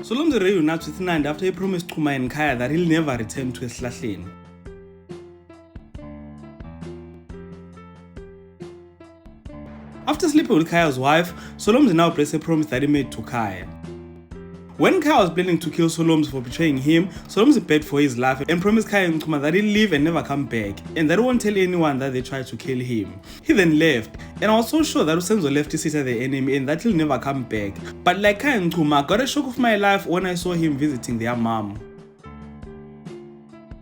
Solomzi reunites with Nandi after he promised Chuma and Kaya that he'll never return to Esihlahleni. After sleeping with Kaya's wife, Solomzi now breaks a promise that he made to Kaya. When Kaya was planning to kill Solomzi for betraying him, Solomzi begged for his life and promised Kaya and Chuma that he'll leave and never come back, and that he won't tell anyone that they tried to kill him. He then left, and I was so sure that Solomzi left Isitha The Enemy and that he'll never come back. But like Kaya and Chuma, I got a shock of my life when I saw him visiting their mom.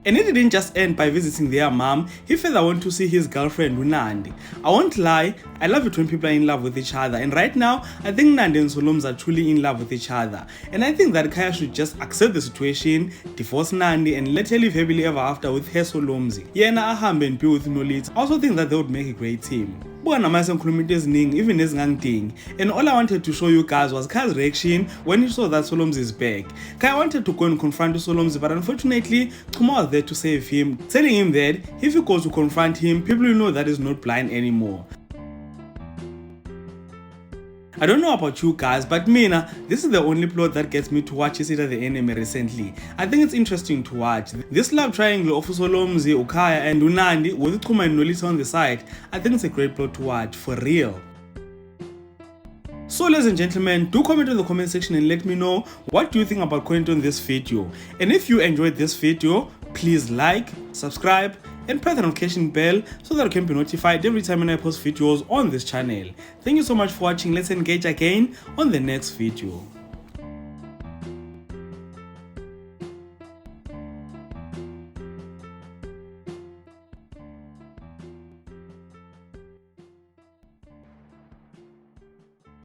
And it didn't just end by visiting their mom, he further went to see his girlfriend Nandi. I won't lie, I love it when people are in love with each other, and right now, I think Nandi and Solomzi are truly in love with each other. And I think that Kaya should just accept the situation, divorce Nandi, and let her live happily ever after with her Solomzi. Yena ahambe and be with Nolita. I also think that they would make a great team. Even ezingangidingi, and all I wanted to show you guys was Kaya's reaction when he saw that Solomzi is back. Kaya wanted to go and confront Solomzi, but unfortunately, Chuma was there to save him, telling him that if he goes to confront him, people will know that he's not blind anymore. I don't know about you guys, but Mina, this is the only plot that gets me to watch Isitha The Enemy recently. I think it's interesting to watch. This love triangle of Solomzi, Ukaya and Nandi with Chuma and Nolita on the side, I think it's a great plot to watch, for real. So ladies and gentlemen, do comment in the comment section and let me know what do you think about content on this video. And if you enjoyed this video, please like, subscribe, and press the notification bell so that you can be notified every time when I post videos on this channel. Thank you so much for watching. Let's engage again on the next video.